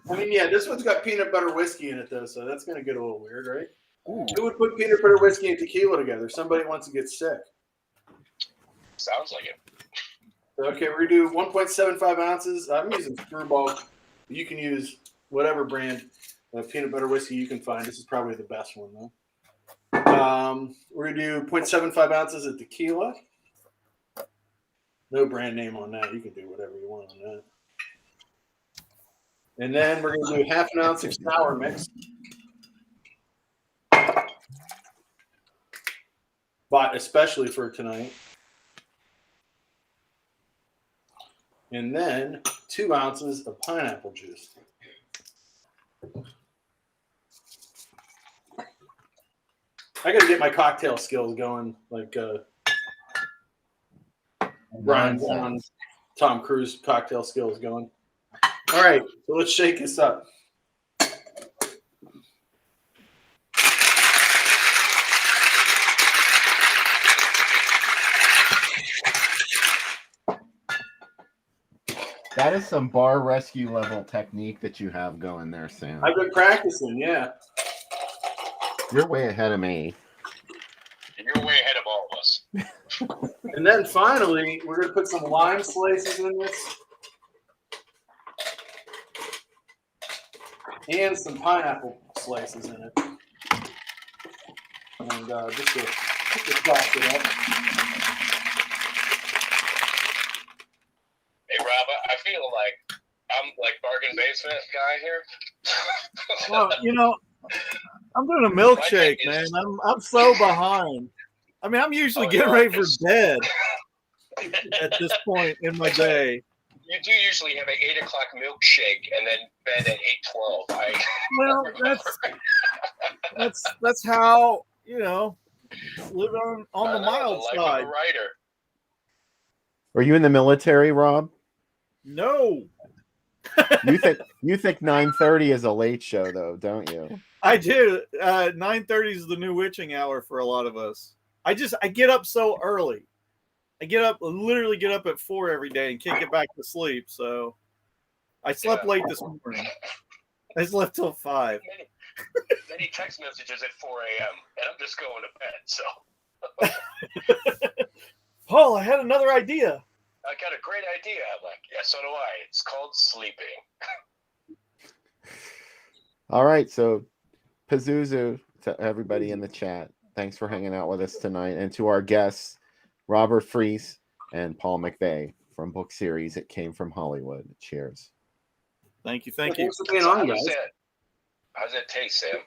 I mean, yeah, this one's got peanut butter whiskey in it, though, so that's going to get a little weird, right? Ooh. Who would put peanut butter whiskey and tequila together? Somebody wants to get sick. Sounds like it. Okay, we're going to do 1.75 ounces. I'm using Screwball. You can use whatever brand of peanut butter whiskey you can find. This is probably the best one, though. We're going to do 0.75 ounces of tequila. No brand name on that. You can do whatever you want on that. And then we're going to do half an ounce of sour mix. But especially for tonight. And then 2 ounces of pineapple juice. I got to get my cocktail skills going, like Brian Brown, Tom Cruise cocktail skills going. All right, so let's shake this up. That is some bar rescue level technique that you have going there, Sam. I've been practicing, yeah. You're way ahead of me. And you're way ahead of all of us. And then finally, we're going to put some lime slices in this. And some pineapple slices in it. And just to toss it up. Hey, Rob, I feel like I'm like bargain basement guy here. Well, you know, I'm doing a milkshake, man. I'm so behind. I mean, I'm usually getting ready for bed at this point in my day. You do usually have an 8 o'clock milkshake and then bed at 8:12. Well, that's how, you know, live on the mild side. Of a writer. Are you in the military, Rob? No. You think 9:30 is a late show, though, don't you? I do. 9:30 is the new witching hour for a lot of us. I get up so early. Literally get up at 4 every day and can't get back to sleep. So I slept late this morning. I slept till 5. Many text messages at 4 a.m. and I'm just going to bed. So, Paul, I had another idea. I got a great idea. I'm like, yeah, so do I. It's called sleeping. All right, so Pazuzu to everybody in the chat. Thanks for hanging out with us tonight, and to our guests, Robert Freese and Paul Mcvay from book series It Came From Hollywood. Cheers. Thank you. Thanks for being on, guys. How's that taste, Sam?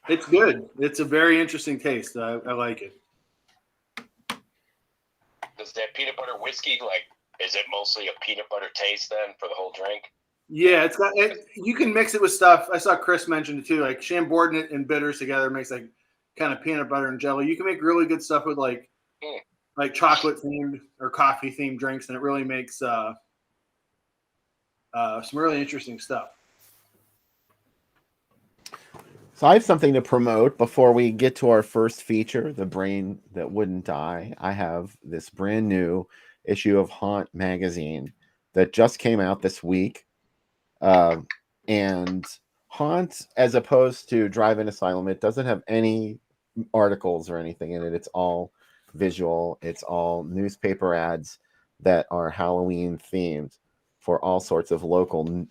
It's good. It's a very interesting taste. I like it. Does that peanut butter whiskey, is it mostly a peanut butter taste then for the whole drink? Yeah, it's got. You can mix it with stuff. I saw Chris mention it too, like Chambord and bitters together makes like kind of peanut butter and jelly. You can make really good stuff with like chocolate themed or coffee themed drinks, and it really makes some really interesting stuff. So I have something to promote before we get to our first feature, The Brain That Wouldn't Die. I have this brand new issue of Haunt magazine that just came out this week. And Haunt, as opposed to Drive-In Asylum, it doesn't have any articles or anything in it. It's all visual. It's all newspaper ads that are Halloween themed for all sorts of local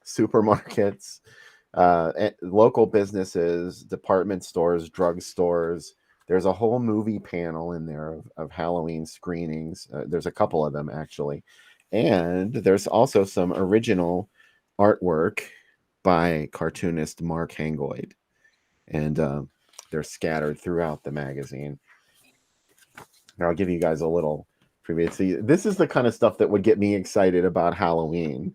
supermarkets, local businesses, department stores, drug stores. There's a whole movie panel in there of Halloween screenings. There's a couple of them, actually. And there's also some original artwork by cartoonist Mark Hangoid. And they're scattered throughout the magazine. Now, I'll give you guys a little preview. See, this is the kind of stuff that would get me excited about Halloween.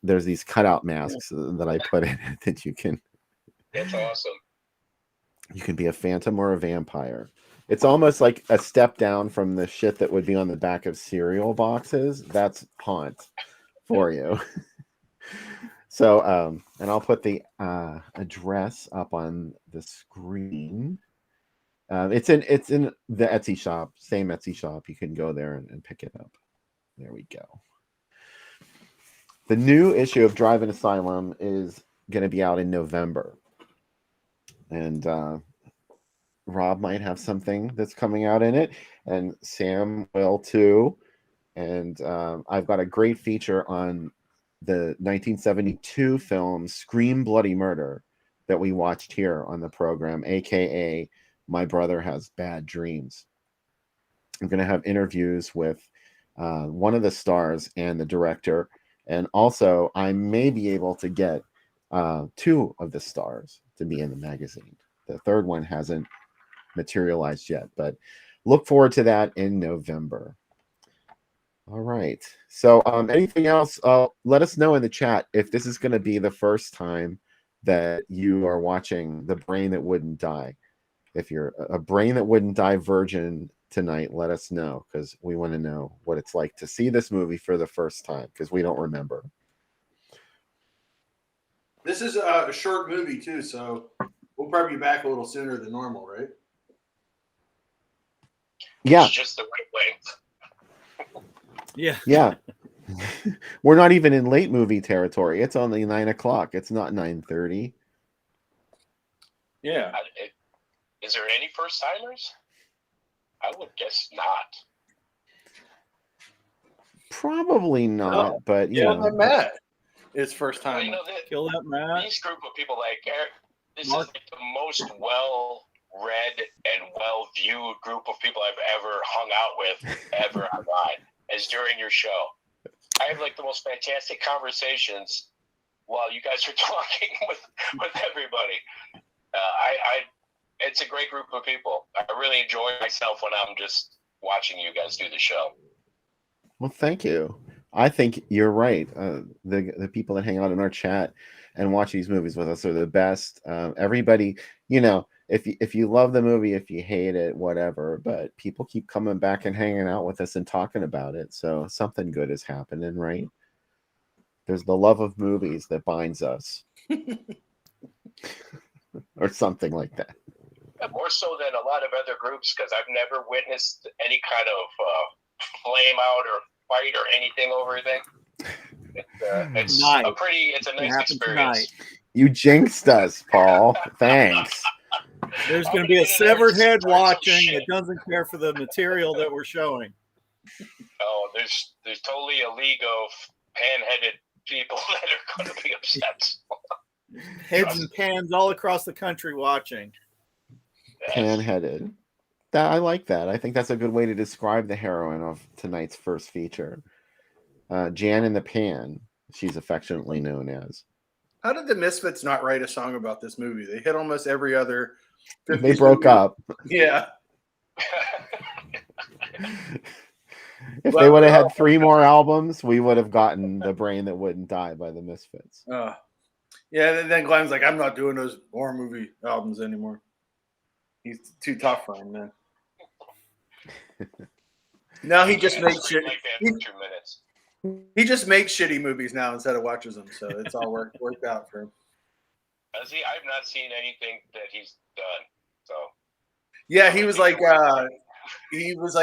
There's these cutout masks that I put in it that you can... That's awesome. You can be a phantom or a vampire. It's almost like a step down from the shit that would be on the back of cereal boxes. That's Haunt for you. So, and I'll put the address up on the screen. It's in the Etsy shop, same Etsy shop. You can go there and pick it up. There we go. The new issue of Drive-In Asylum is going to be out in November. And Rob might have something that's coming out in it, and Sam will too. And I've got a great feature on the 1972 film Scream Bloody Murder that we watched here on the program, aka My Brother Has Bad Dreams. I'm going to have interviews with one of the stars and the director, and also I may be able to get two of the stars to be in the magazine. The third one hasn't materialized yet, but look forward to that in November. All right. So anything else? Let us know in the chat if this is going to be the first time that you are watching The Brain That Wouldn't Die. If you're a Brain That Wouldn't Die virgin tonight, let us know, because we want to know what it's like to see this movie for the first time, because we don't remember. This is a short movie too, so we'll probably be back a little sooner than normal, right? Yeah. It's just the right length. Yeah. Yeah. We're not even in late movie territory. It's only 9 o'clock. It's not 9:30. Yeah. Is there any first timers? I would guess not. Probably not, No. but you know. Matt. It's first time. Well, you know, Kill that Matt. these group of people, like, this is like the most well-read and well-viewed group of people I've ever hung out with ever online, is during your show. I have like the most fantastic conversations while you guys are talking with everybody. It's a great group of people. I really enjoy myself when I'm just watching you guys do the show. Well, thank you. I think you're right. The people that hang out in our chat and watch these movies with us are the best. Everybody, you know, if you love the movie, if you hate it, whatever, but people keep coming back and hanging out with us and talking about it. So something good is happening, right? There's the love of movies that binds us. Or something like that. More so than a lot of other groups, because I've never witnessed any kind of flame out or fight or anything over anything. It's a nice experience. Tonight. You jinxed us, Paul. Thanks. There's going to be a severed head watching that doesn't care for the material that we're showing. Oh, there's totally a league of pan-headed people that are going to be upset. Heads and pans all across the country watching. Pan-headed. I like that. I think that's a good way to describe the heroine of tonight's first feature. Jan in the Pan, she's affectionately known as. How did the Misfits not write a song about this movie? They hit almost every other. They broke up. Yeah. If they would have had 3 more albums, we would have gotten The Brain That Wouldn't Die by the Misfits. Yeah, and then Glenn's like, I'm not doing those horror movie albums anymore. He's too tough for him, man. Now he just makes shit. Like that for 2 minutes. He just makes shitty movies now instead of watches them, so it's all worked out for him. I've not seen anything that he's done. So yeah, he was like,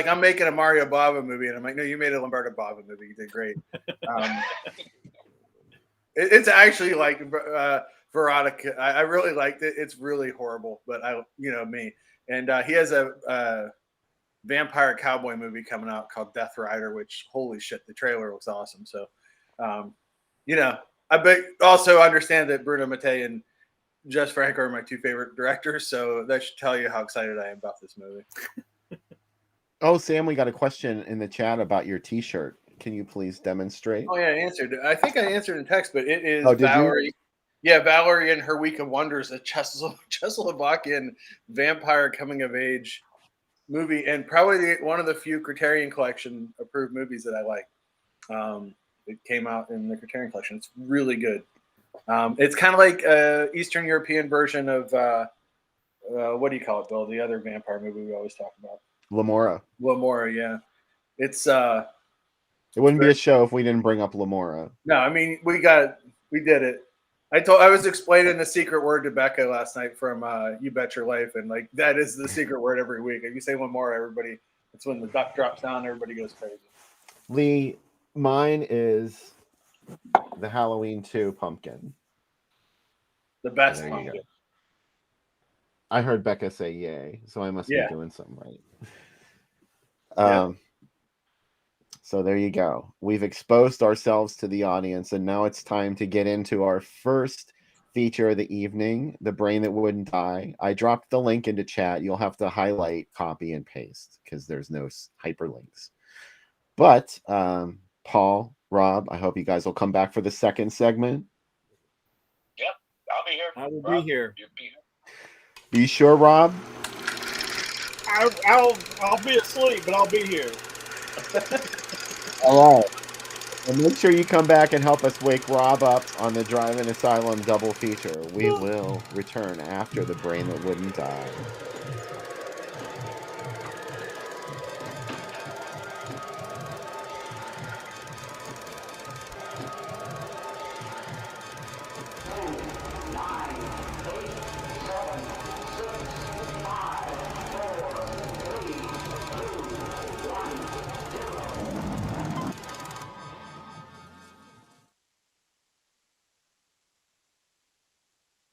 I'm making a Mario Bava movie, and I'm like, no, you made a Lombardo Bava movie. You did great. It's actually like Veronica. I really liked it. It's really horrible, but me. And he has a vampire cowboy movie coming out called Death Rider, which holy shit, the trailer looks awesome. So, I also understand that Bruno Mattei and Jess Franco are my two favorite directors, so that should tell you how excited I am about this movie. Oh, Sam, we got a question in the chat about your T-shirt. Can you please demonstrate? Oh yeah, I answered. I think I answered in text, but it is Valerie. You? Yeah, Valerie and Her Week of Wonders, a Czechoslovakian vampire coming of age movie, and probably one of the few Criterion Collection approved movies that I like. It came out in the Criterion Collection. It's really good. It's kind of like an Eastern European version of what do you call it, Bill? The other vampire movie we always talk about. Lamora. Lamora, yeah. It's it wouldn't be a show if we didn't bring up Lamora. No, I mean we did it. I was explaining the secret word to Becca last night from You Bet Your Life, and like that is the secret word every week. If you say Lamora, everybody, it's when the duck drops down, everybody goes crazy. Lee, mine is the Halloween 2 pumpkin. The best pumpkin. I heard Becca say yay, so I must be doing something right. So there you go. We've exposed ourselves to the audience, and now it's time to get into our first feature of the evening, The Brain That Wouldn't Die. I dropped the link into chat. You'll have to highlight, copy, and paste because there's no hyperlinks. But Paul, Rob, I hope you guys will come back for the second segment. Yep, I'll be here. I will Rob, be here. you'll be here. You sure, Rob? I'll be asleep, but I'll be here. All right. And make sure you come back and help us wake Rob up on the Drive-In Asylum double feature. We will return after The Brain That Wouldn't Die.